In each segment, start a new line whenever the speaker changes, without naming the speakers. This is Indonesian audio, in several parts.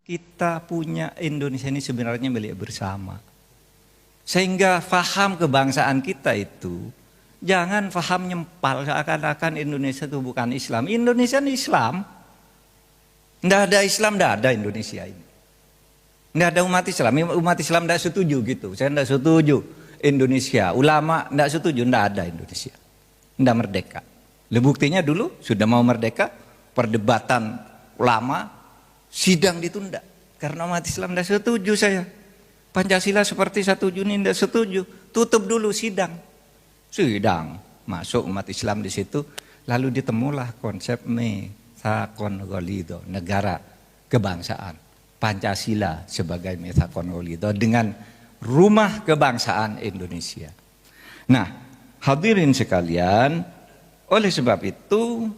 Kita punya Indonesia ini sebenarnya milik bersama. Sehingga faham kebangsaan kita itu, jangan faham nyempal seakan-akan Indonesia itu bukan Islam. Indonesia ini Islam. Tidak ada Islam, tidak ada Indonesia ini. Tidak ada umat Islam. Umat Islam tidak setuju gitu. Saya tidak setuju Indonesia. Ulama tidak setuju, tidak ada Indonesia. Tidak merdeka. Buktinya dulu sudah mau merdeka, perdebatan ulama, sidang ditunda. Karena umat Islam tidak setuju saya. Pancasila seperti 1 Juni tidak setuju. Tutup dulu sidang. Sidang. Masuk umat Islam di situ. Lalu ditemulah konsep Metsakon Golido. Negara kebangsaan. Pancasila sebagai Metsakon Golido. Dengan rumah kebangsaan Indonesia. Nah, hadirin sekalian. Oleh sebab itu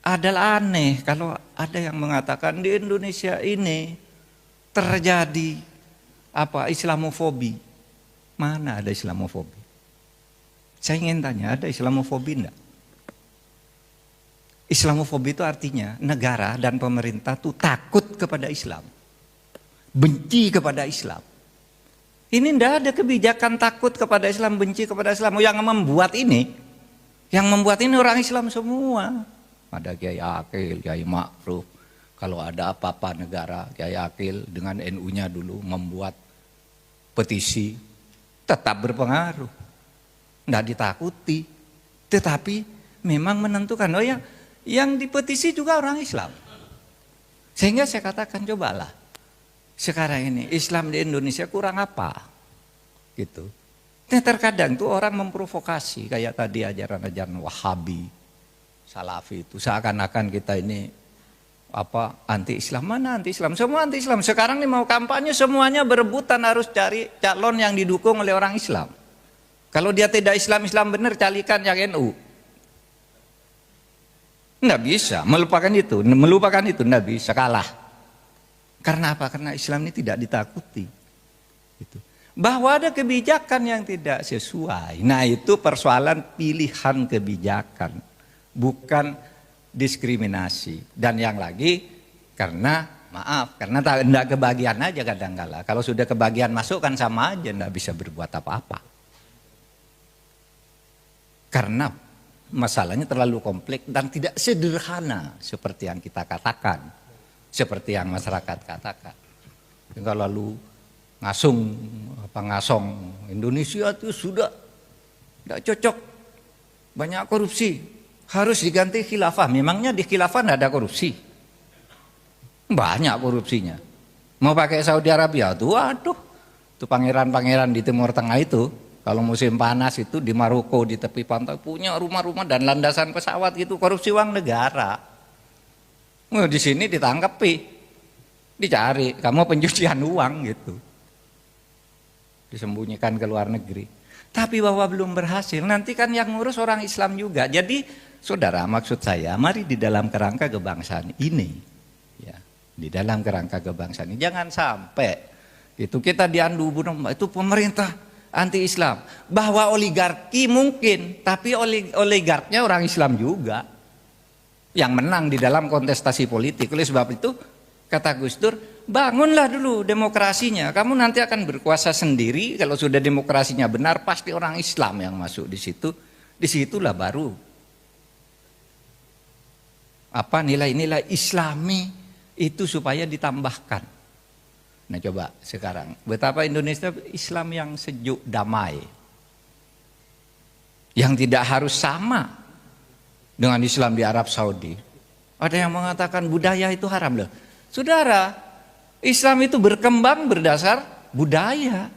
adalah aneh kalau ada yang mengatakan di Indonesia ini terjadi Islamofobi. Mana ada Islamofobi? Saya ingin tanya, ada Islamofobi enggak? Islamofobi itu artinya negara dan pemerintah itu takut kepada Islam. Benci kepada Islam. Ini enggak ada kebijakan takut kepada Islam, benci kepada Islam. Yang membuat ini orang Islam semua. Ada Kiai Akil, Kiai Ma'ruf. Kalau ada apa-apa negara, Kiai Akil dengan NU-nya dulu membuat petisi, tetap berpengaruh. Tidak ditakuti. Tetapi memang menentukan, yang dipetisi juga orang Islam. Sehingga saya katakan, cobalah. Sekarang ini Islam di Indonesia kurang apa? Gitu. Nah, terkadang tuh orang memprovokasi, kayak tadi ajaran-ajaran Wahabi, Salafi itu. Seakan-akan kita ini anti Islam. Mana anti Islam? Semua anti Islam. Sekarang nih mau kampanye semuanya berebutan harus cari calon yang didukung oleh orang Islam. Kalau dia tidak Islam benar, carikan yang NU. Enggak bisa melupakan itu enggak bisa, kalah. Karena apa? Karena Islam ini tidak ditakuti. Gitu. Bahwa ada kebijakan yang tidak sesuai. Nah, itu persoalan pilihan kebijakan, bukan diskriminasi. Dan yang lagi karena tidak kebagian aja kadang-kala. Kalau sudah kebagian masuk kan sama aja, tidak bisa berbuat apa-apa. Karena masalahnya terlalu kompleks dan tidak sederhana seperti yang kita katakan, seperti yang masyarakat katakan. Kalau lalu ngasong Indonesia itu sudah tidak cocok, banyak korupsi, harus diganti khilafah. Memangnya di khilafah tidak ada korupsi? Banyak korupsinya. Mau pakai Saudi Arabia tuh, waduh, tuh pangeran-pangeran di Timur Tengah itu, kalau musim panas itu di Maroko di tepi pantai punya rumah-rumah dan landasan pesawat gitu, korupsi uang negara. Di sini ditangkepi, dicari, kamu pencucian uang gitu, disembunyikan ke luar negeri. Tapi bahwa belum berhasil, nanti kan yang ngurus orang Islam juga. Jadi saudara, maksud saya, mari di dalam kerangka kebangsaan ini, ya, di dalam kerangka kebangsaan ini jangan sampai itu kita diandu itu pemerintah anti Islam. Bahwa oligarki mungkin, tapi oligarknya orang Islam juga yang menang di dalam kontestasi politik. Oleh sebab itu kata Gus Dur, bangunlah dulu demokrasinya. Kamu nanti akan berkuasa sendiri. Kalau sudah demokrasinya benar, pasti orang Islam yang masuk di situ. Disitulah baru nilai-nilai Islami itu supaya ditambahkan. Nah, coba sekarang betapa Indonesia Islam yang sejuk, damai, yang tidak harus sama dengan Islam di Arab Saudi. Ada yang mengatakan budaya itu haram loh. Saudara, Islam itu berkembang berdasar budaya.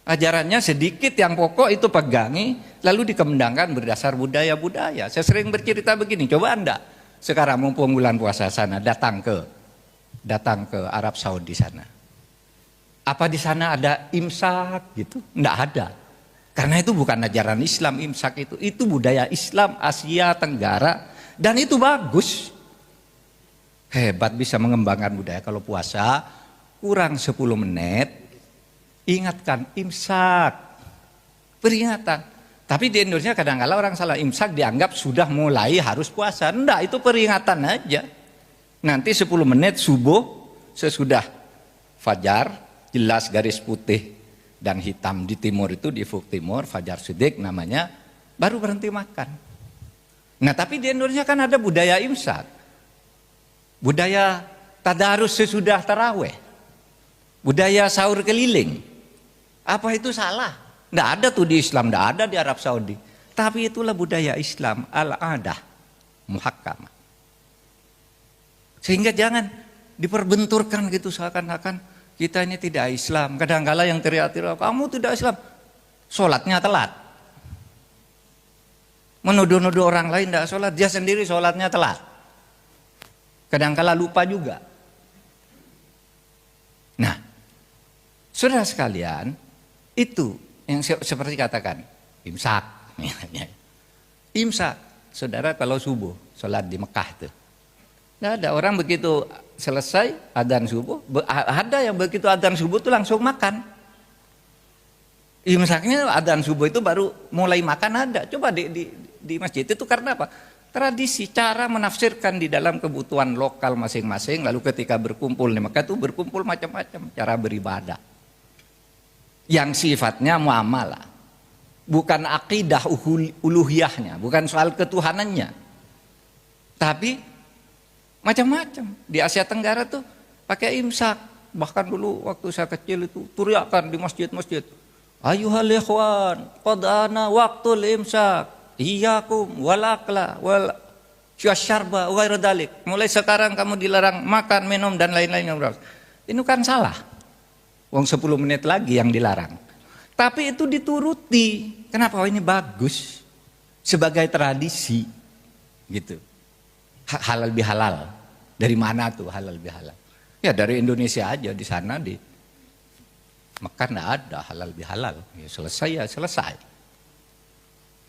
Ajarannya sedikit, yang pokok itu pegangi, lalu dikembangkan berdasar budaya-budaya. Saya sering bercerita begini, coba Anda sekarang mumpung bulan puasa sana datang ke Arab Saudi sana. Apa di sana ada imsak gitu? Enggak ada. Karena itu bukan ajaran Islam imsak itu budaya Islam Asia Tenggara dan itu bagus. Hebat bisa mengembangkan budaya. Kalau puasa kurang 10 menit ingatkan imsak, peringatan. Tapi di Indonesia kadang-kala orang salah imsak dianggap sudah mulai harus puasa. Enggak, itu peringatan aja. Nanti 10 menit subuh sesudah fajar, jelas garis putih dan hitam di timur itu, di ufuk timur, fajar sidik namanya, baru berhenti makan. Nah tapi di Indonesia kan ada budaya imsak. Budaya tadarus sesudah taraweh. Budaya sahur keliling. Apa itu salah? Tidak ada tuh di Islam, tidak ada di Arab Saudi. Tapi itulah budaya Islam, al-adah, muhakkamah. Sehingga jangan diperbenturkan gitu seakan-akan kita ini tidak Islam. Kadang-kala yang teriak-teriak, kamu tidak Islam, sholatnya telat. Menuduh-nuduh orang lain tidak sholat, dia sendiri sholatnya telat. Kadang-kala lupa juga. Nah, saudara sekalian, itu yang seperti katakan imsak. Imsak, saudara kalau subuh sholat di Mekah tuh, nggak ada orang begitu selesai adzan subuh, ada yang begitu adzan subuh tuh langsung makan. Imsaknya adzan subuh itu baru mulai makan ada. Coba di masjid itu karena apa? Tradisi, cara menafsirkan di dalam kebutuhan lokal masing-masing. Lalu ketika berkumpul di Mekah itu berkumpul macam-macam cara beribadah yang sifatnya muamalah, bukan akidah uluhiyahnya, bukan soal ketuhanannya, tapi macam-macam. Di Asia Tenggara tuh pakai imsak. Bahkan dulu waktu saya kecil itu teriakan di masjid-masjid, ayuhal ikhwan qad ana waqtul imsak iyyakum walakla wal syarba wa ghairu dzalik. Mulai sekarang kamu dilarang makan, minum dan lain-lainnya. Ini kan salah. Wong 10 menit lagi yang dilarang. Tapi itu dituruti. Kenapa? Oh, ini bagus. Sebagai tradisi. Gitu. Halal bihalal. Dari mana tuh halal bihalal? Ya dari Indonesia aja. Di sana di Mekah enggak ada halal bihalal. Ya selesai ya selesai.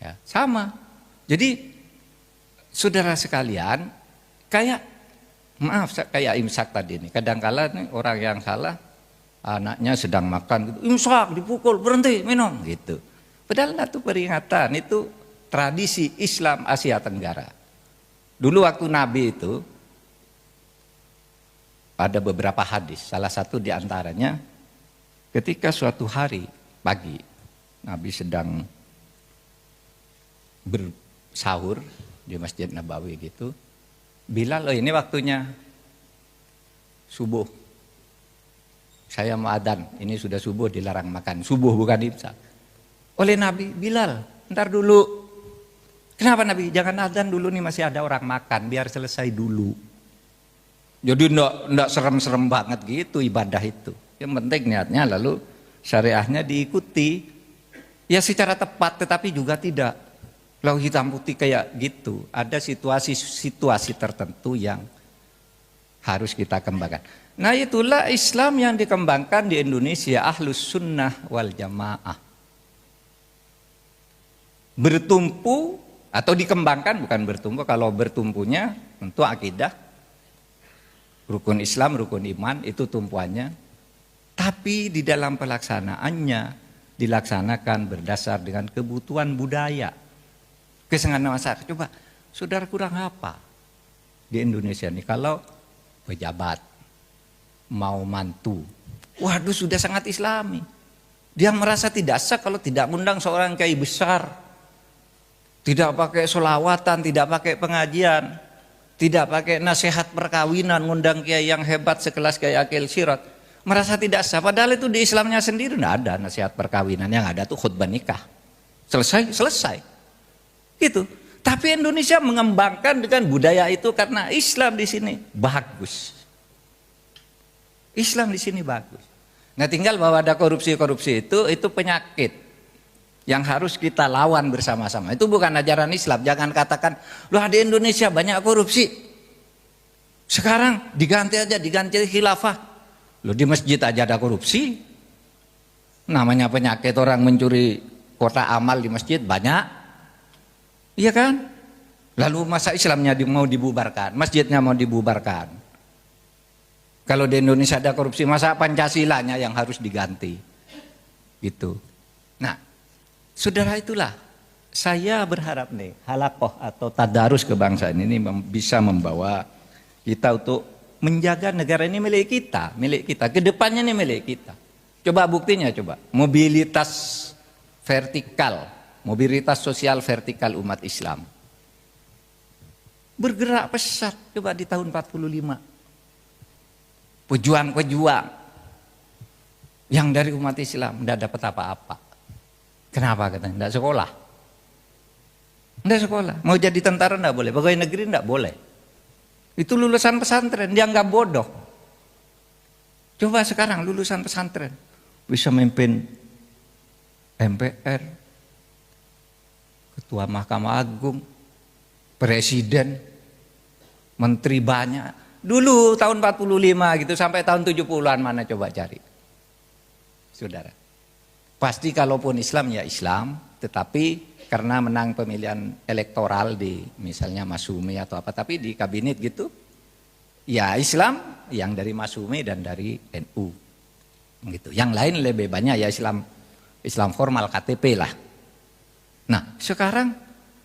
Ya, sama. Jadi saudara sekalian, kayak imsak tadi nih. Kadang-kala nih orang yang salah, anaknya sedang makan gitu, imsak dipukul, berhenti minum gitu. Padahal itu peringatan, itu tradisi Islam Asia Tenggara. Dulu waktu Nabi itu ada beberapa hadis, salah satu diantaranya ketika suatu hari pagi Nabi sedang bersahur di Masjid Nabawi gitu, Bilal, ini waktunya subuh. Saya mau adzan, ini sudah subuh dilarang makan. Subuh bukan imsak. Oleh Nabi, Bilal, ntar dulu. Kenapa Nabi? Jangan adzan dulu nih, masih ada orang makan, biar selesai dulu. Jadi enggak serem-serem banget gitu ibadah itu. Yang penting niatnya, lalu syariahnya diikuti. Ya secara tepat, tetapi juga tidak. Lalu hitam putih kayak gitu. Ada situasi-situasi tertentu yang harus kita kembangkan. Nah itulah Islam yang dikembangkan di Indonesia, Ahlus Sunnah wal Jamaah. Bertumpu atau dikembangkan, bukan bertumpu, kalau bertumpunya tentu akidah, rukun Islam, rukun iman, itu tumpuannya. Tapi di dalam pelaksanaannya dilaksanakan berdasar dengan kebutuhan budaya. Kesenangan masyarakat. Coba, saudara kurang apa di Indonesia nih kalau pejabat mau mantu, waduh sudah sangat Islami. Dia merasa tidak sah kalau tidak mengundang seorang kiai besar, tidak pakai sholawatan, tidak pakai pengajian, tidak pakai nasihat perkawinan, ngundang kiai yang hebat sekelas Kiai Akil Sirot. Merasa tidak sah, padahal itu di Islamnya sendiri tidak ada nasihat perkawinan, yang ada tuh khutbah nikah. Selesai. Gitu. Tapi Indonesia mengembangkan dengan budaya itu karena Islam di sini bagus. Islam di sini bagus. Nah tinggal bahwa ada korupsi itu penyakit yang harus kita lawan bersama-sama. Itu bukan ajaran Islam. Jangan katakan, loh di Indonesia banyak korupsi. Sekarang diganti khilafah. Loh di masjid aja ada korupsi. Namanya penyakit orang mencuri kotak amal di masjid banyak. Iya kan? Lalu masa Islamnya mau dibubarkan, masjidnya mau dibubarkan. Kalau di Indonesia ada korupsi, masa Pancasilanya yang harus diganti? Gitu. Nah, saudara itulah saya berharap nih halakoh atau tadarus kebangsaan ini bisa membawa kita untuk menjaga negara ini milik kita, kedepannya ini milik kita. Coba buktinya, coba mobilitas vertikal, mobilitas sosial vertikal umat Islam bergerak pesat. Coba di tahun 45, pejuang-pejuang yang dari umat Islam tidak dapat apa-apa. Kenapa katanya? Tidak sekolah. Tidak sekolah. Mau jadi tentara tidak boleh, pegawai negeri tidak boleh. Itu lulusan pesantren, dianggap bodoh. Coba sekarang lulusan pesantren bisa memimpin MPR, Ketua Mahkamah Agung, Presiden, Menteri banyak. Dulu tahun 45 gitu sampai tahun 70-an mana coba cari. Saudara. Pasti kalaupun Islam ya Islam, tetapi karena menang pemilihan elektoral di misalnya Masyumi atau apa, tapi di kabinet gitu ya Islam yang dari Masyumi dan dari NU gitu. Yang lain lebih banyak ya Islam formal KTP lah. Nah sekarang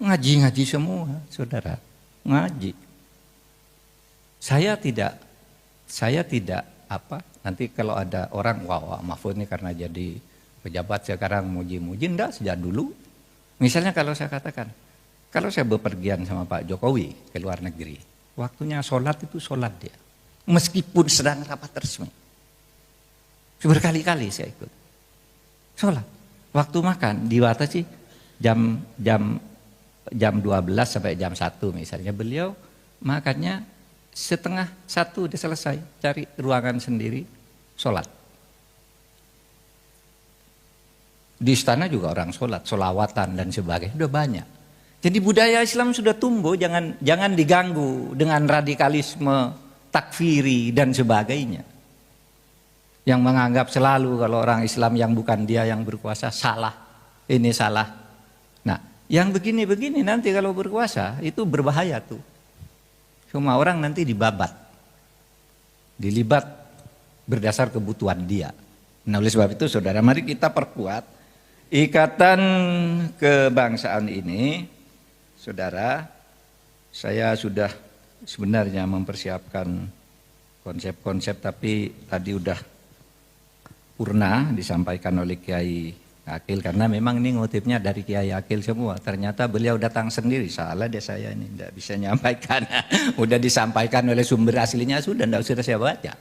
ngaji semua saudara, ngaji. Saya tidak apa, nanti kalau ada orang wah Mahfud ini karena jadi pejabat sekarang muji-muji, enggak, sejak dulu. Misalnya kalau saya katakan, kalau saya bepergian sama Pak Jokowi ke luar negeri, waktunya sholat itu sholat dia. Meskipun sedang rapat resmi. Berkali-kali saya ikut. Sholat. Waktu makan dibatasi jam 12 sampai jam 1 misalnya. Beliau makannya setengah 1 udah selesai. Cari ruangan sendiri, sholat. Di istana juga orang sholat, sholawatan dan sebagainya, udah banyak. Jadi budaya Islam sudah tumbuh, jangan diganggu dengan radikalisme, takfiri dan sebagainya. Yang menganggap selalu kalau orang Islam yang bukan dia yang berkuasa salah, ini salah. Nah, yang begini-begini nanti kalau berkuasa itu berbahaya tuh. Semua orang nanti dilibat berdasar kebutuhan dia. Nah oleh sebab itu saudara, mari kita perkuat ikatan kebangsaan ini. Saudara, saya sudah sebenarnya mempersiapkan konsep-konsep, tapi tadi udah purna disampaikan oleh Kiai Akil, karena memang ini ngutipnya dari Kiai Akil semua. Ternyata beliau datang sendiri, salah deh saya ini, tidak bisa nyampaikan. Udah disampaikan oleh sumber aslinya, sudah tidak usah saya baca.